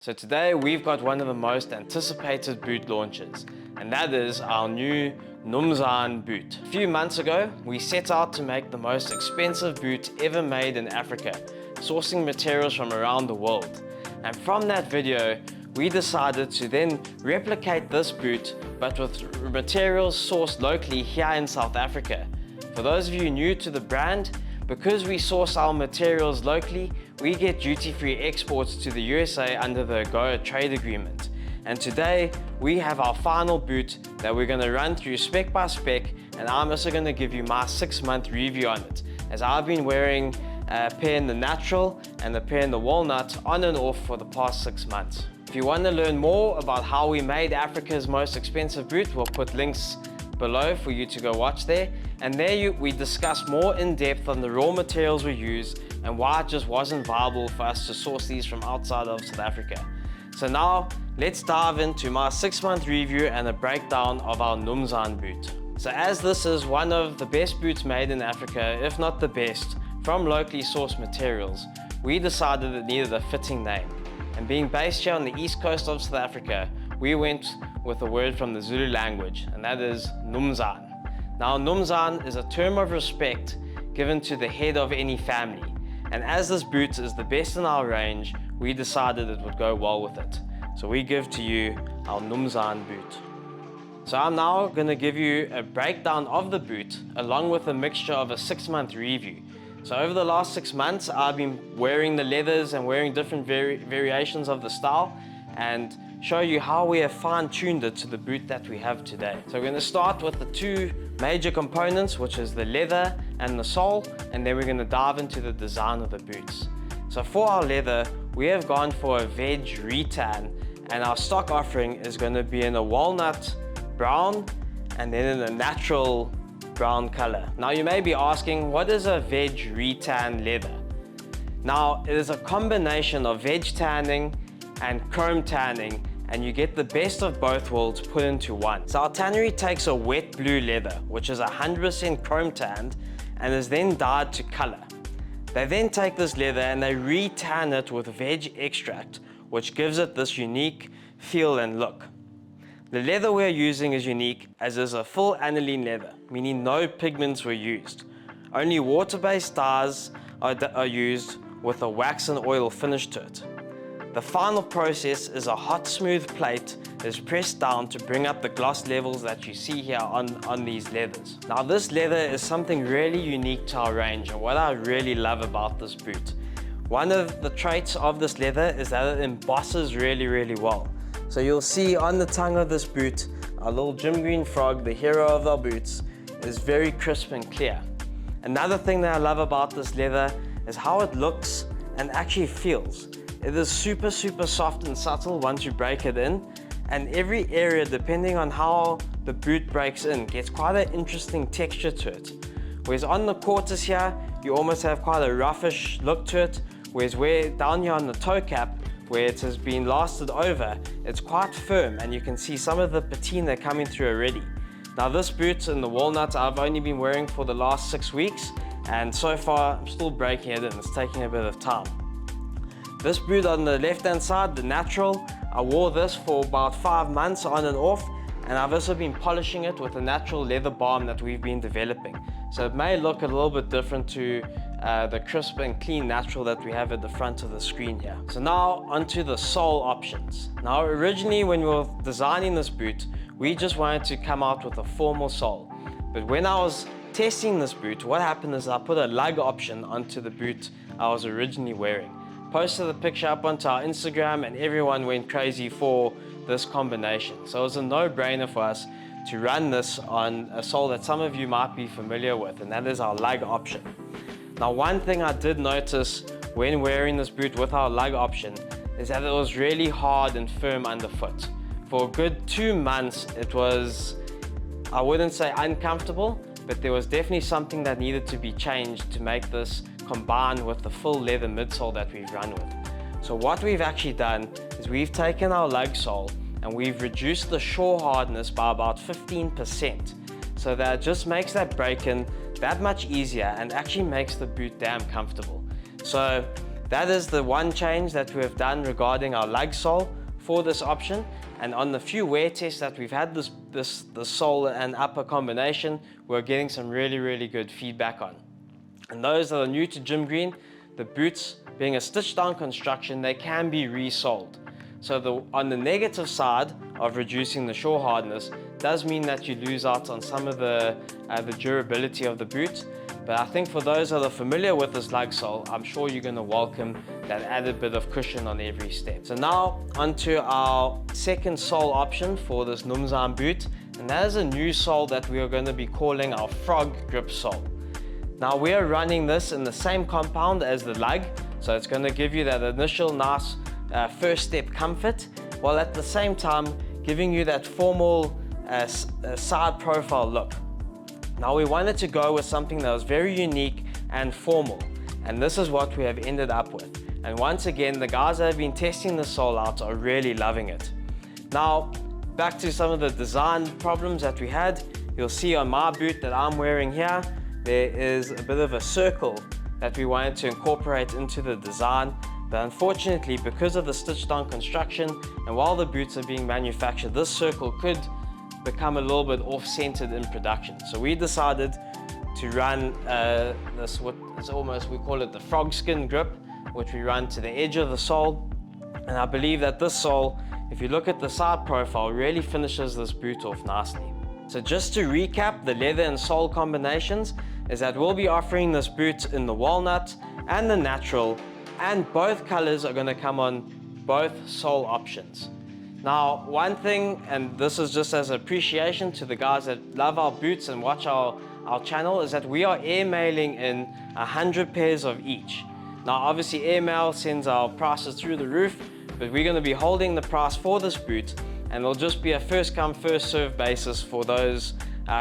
So today we've got one of the most anticipated boot launches, and that is our new Numzaan Boot. A few months ago, we set out to make the most expensive boot ever made in Africa, sourcing materials from around the world. And from that video, we decided to then replicate this boot, but with materials sourced locally here in South Africa. For those of you new to the brand, because we source our materials locally, we get duty-free exports to the USA under the AGOA trade agreement. And today, we have our final boot that we're gonna run through spec by spec, and I'm also gonna give you my 6-month review on it, as I've been wearing a pair in the natural and a pair in the walnut on and off for the past 6 months. If you want to learn more about how we made Africa's most expensive boot, we'll put links below for you to go watch there. And there we discuss more in depth on the raw materials we use and why it just wasn't viable for us to source these from outside of South Africa. So now let's dive into my 6-month review and a breakdown of our Numzaan boot. So as this is one of the best boots made in Africa, if not the best, from locally sourced materials, we decided it needed a fitting name. And being based here on the east coast of South Africa, we went with a word from the Zulu language, and that is Numzaan. Now, Numzaan is a term of respect given to the head of any family. And as this boot is the best in our range, we decided it would go well with it. So we give to you our Numzaan boot. So I'm now gonna give you a breakdown of the boot, along with a mixture of a 6-month review. So over the last 6 months, I've been wearing the leathers and wearing different variations of the style, and show you how we have fine-tuned it to the boot that we have today. So we're going to start with the two major components, which is the leather and the sole, and then we're going to dive into the design of the boots. So for our leather, we have gone for a veg retan, and our stock offering is going to be in a walnut brown and then in a natural brown color. Now you may be asking, what is a veg retan leather? Now it is a combination of veg tanning and chrome tanning, and you get the best of both worlds put into one. So our tannery takes a wet blue leather, which is 100% chrome tanned, and is then dyed to color. They then take this leather and they re-tan it with veg extract, which gives it this unique feel and look. The leather we're using is unique as is a full aniline leather, meaning no pigments were used. Only water-based dyes are used with a wax and oil finish to it. The final process is a hot smooth plate is pressed down to bring up the gloss levels that you see here on these leathers. Now this leather is something really unique to our range, and what I really love about this boot. One of the traits of this leather is that it embosses really well. So you'll see on the tongue of this boot, our little gym green frog, the hero of our boots, is very crisp and clear. Another thing that I love about this leather is how it looks and actually feels. It is super soft and subtle once you break it in, and every area, depending on how the boot breaks in, gets quite an interesting texture to it. Whereas on the quarters here, you almost have quite a roughish look to it, whereas down here on the toe cap, where it has been lasted over, it's quite firm, and you can see some of the patina coming through already. Now this boot in the walnut, I've only been wearing for the last 6 weeks, and so far I'm still breaking it in. It's taking a bit of time. This boot on the left-hand side, the natural, I wore this for about 5 months on and off, and I've also been polishing it with a natural leather balm that we've been developing. So it may look a little bit different to the crisp and clean natural that we have at the front of the screen here. So now onto the sole options. Now originally when we were designing this boot, we just wanted to come out with a formal sole. But when I was testing this boot, what happened is I put a lug option onto the boot I was originally wearing. Posted the picture up onto our Instagram, and everyone went crazy for this combination. So it was a no-brainer for us to run this on a sole that some of you might be familiar with, and that is our lug option. Now one thing I did notice when wearing this boot with our lug option is that it was really hard and firm underfoot. For a good 2 months it was, I wouldn't say uncomfortable, but there was definitely something that needed to be changed to make this combine with the full leather midsole that we've run with. So what we've actually done is we've taken our lug sole and we've reduced the shore hardness by about 15%. So that it just makes that break-in that much easier and actually makes the boot damn comfortable. So That is the one change that we have done regarding our lug sole for this option. And on the few wear tests that we've had the sole and upper combination, we're getting some really good feedback on. And those that are new to Gym Green, the boots being a stitched down construction, they can be resoled. So on the negative side of reducing the shore hardness does mean that you lose out on some of the durability of the boot. But I think for those that are familiar with this lug sole, I'm sure you're going to welcome that added bit of cushion on every step. So now onto our second sole option for this Numzaan boot, and that is a new sole that we are going to be calling our frog grip sole. Now we are running this in the same compound as the lug, so it's going to give you that initial nice first step comfort, while at the same time giving you that formal side profile look. Now we wanted to go with something that was very unique and formal, and this is what we have ended up with. And once again, the guys that have been testing the sole out are really loving it. Now, back to some of the design problems that we had. You'll see on my boot that I'm wearing here, there is a bit of a circle that we wanted to incorporate into the design. But unfortunately, because of the stitched down construction, and while the boots are being manufactured, this circle could become a little bit off-centered in production. So we decided to run this, what is almost, we call it the frog skin grip, which we run to the edge of the sole. And I believe that this sole, if you look at the side profile, really finishes this boot off nicely. So just to recap, the leather and sole combinations is that we'll be offering this boot in the walnut and the natural, and both colors are going to come on both sole options. Now, one thing, and this is just as appreciation to the guys that love our boots and watch our channel, is that we are airmailing in 100 pairs of each. Now, obviously airmail sends our prices through the roof, but we're going to be holding the price for this boot, and it'll just be a first come first serve basis for those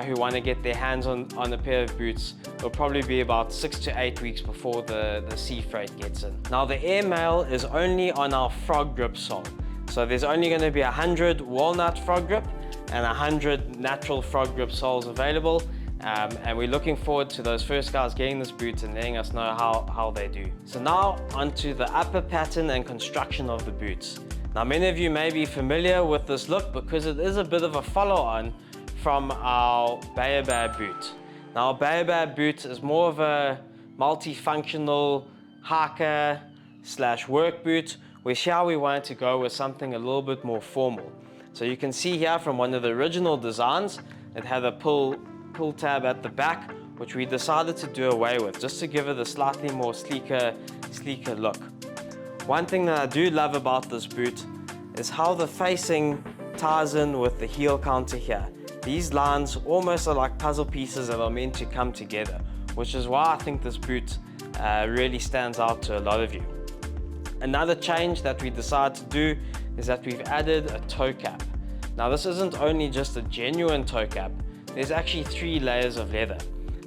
who want to get their hands on a pair of boots. It'll probably be about 6 to 8 weeks before the sea freight gets in. Now, the airmail is only on our frog grip sole. So there's only going to be 100 walnut frog grip and 100 natural frog grip soles available. And we're looking forward to those first guys getting this boot and letting us know how they do. So now onto the upper pattern and construction of the boots. Now, many of you may be familiar with this look because it is a bit of a follow-on from our Baobab boot. Now, Baobab boot is more of a multifunctional hiker / work boot, where here we wanted to go with something a little bit more formal. So you can see here from one of the original designs, it had a pull tab at the back, which we decided to do away with, just to give it a slightly more sleeker look. One thing that I do love about this boot is how the facing ties in with the heel counter here. These lines almost are like puzzle pieces that are meant to come together, which is why I think this boot really stands out to a lot of you. Another change that we decided to do is that we've added a toe cap. Now, this isn't only just a genuine toe cap, there's actually 3 layers of leather.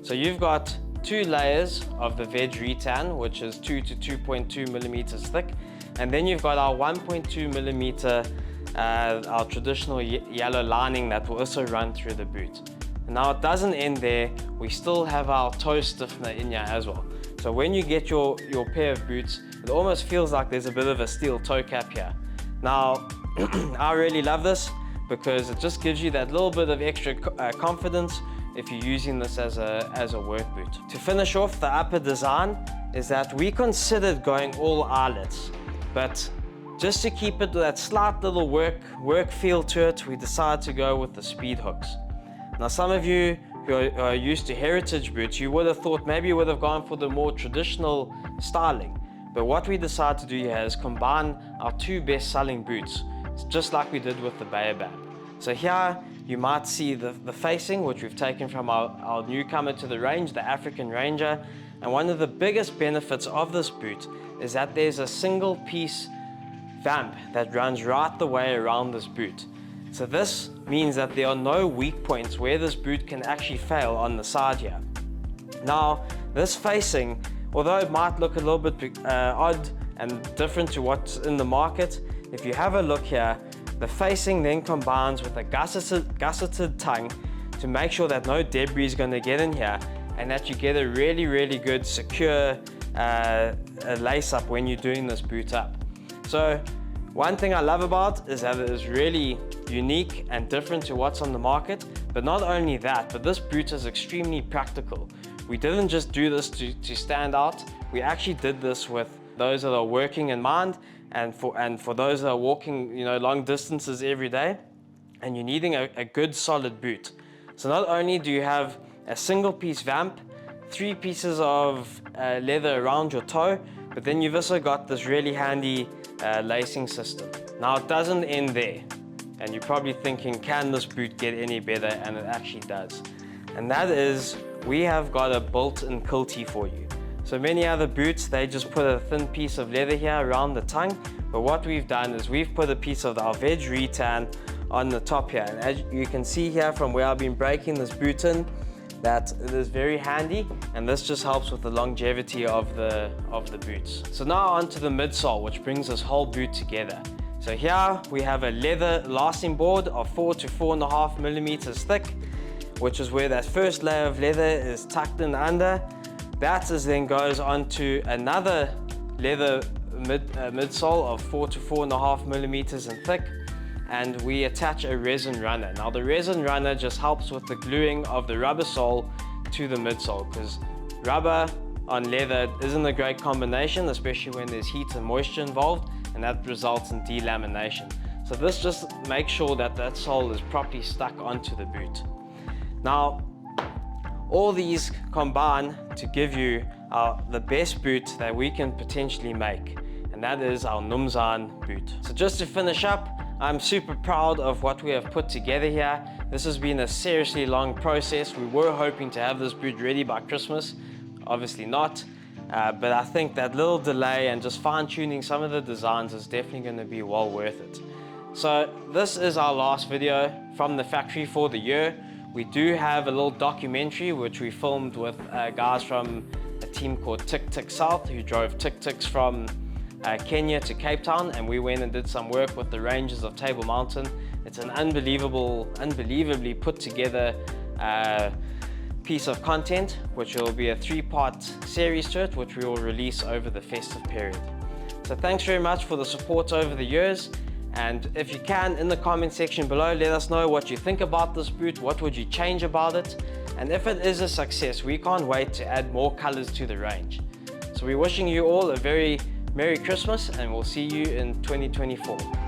So you've got 2 layers of the veg retan, which is 2 to 2.2 millimeters thick, and then you've got our 1.2 millimeter, our traditional yellow lining that will also run through the boot. And now it doesn't end there, we still have our toe stiffener in here as well. So when you get your pair of boots, it almost feels like there's a bit of a steel toe cap here. Now, I really love this because it just gives you that little bit of extra confidence if you're using this as a work boot. To finish off the upper design is that we considered going all eyelets, but just to keep it that slight little work feel to it, we decided to go with the speed hooks. Now, some of you who are used to heritage boots, you would have thought maybe you would have gone for the more traditional styling. But what we decided to do here is combine our 2 best-selling boots, just like we did with the Baobab. So here you might see the facing, which we've taken from our newcomer to the range, the African Ranger. And one of the biggest benefits of this boot is that there's a single piece vamp that runs right the way around this boot. So this means that there are no weak points where this boot can actually fail on the side here. Now, this facing, although it might look a little bit odd and different to what's in the market, if you have a look here, the facing then combines with a gusseted tongue to make sure that no debris is going to get in here and that you get a really good secure a lace up when you're doing this boot up. So one thing I love about is that it is really unique and different to what's on the market. But not only that, but this boot is extremely practical. We didn't just do this to stand out. We actually did this with those that are working in mind, and for those that are walking, you know, long distances every day, and you're needing a good solid boot. So not only do you have a single piece vamp, 3 pieces of leather around your toe, but then you've also got this really handy lacing system. Now it doesn't end there, and you're probably thinking, can this boot get any better? And it actually does. And that is, we have got a built-in quilty for you. So many other boots, they just put a thin piece of leather here around the tongue, but what we've done is we've put a piece of our veg retan on the top here. And as you can see here from where I've been breaking this boot in, that it is very handy, and this just helps with the longevity of the boots. So now onto the midsole, which brings this whole boot together. So here we have a leather lasting board of 4 to 4.5 millimeters thick, which is where that first layer of leather is tucked in under. That then goes onto another leather midsole of 4 to 4.5 millimeters in thick, and we attach a resin runner. Now the resin runner just helps with the gluing of the rubber sole to the midsole, because rubber on leather isn't a great combination, especially when there's heat and moisture involved, and that results in delamination. So this just makes sure that that sole is properly stuck onto the boot. Now, all these combine to give you the best boot that we can potentially make, and that is our Numzaan boot. So just to finish up, I'm super proud of what we have put together here. This has been a seriously long process. We were hoping to have this boot ready by Christmas, obviously not, but I think that little delay and just fine-tuning some of the designs is definitely going to be well worth it. So this is our last video from the factory for the year. We do have a little documentary which we filmed with guys from a team called Tick Tick South, who drove Tick Ticks from Kenya to Cape Town, and we went and did some work with the rangers of Table Mountain. It's an unbelievably put together piece of content, which will be a 3-part series to it, which we will release over the festive period. So thanks very much for the support over the years. And if you can, in the comment section below, let us know what you think about this boot, what would you change about it, and if it is a success, we can't wait to add more colors to the range. So we're wishing you all a very Merry Christmas, and we'll see you in 2024.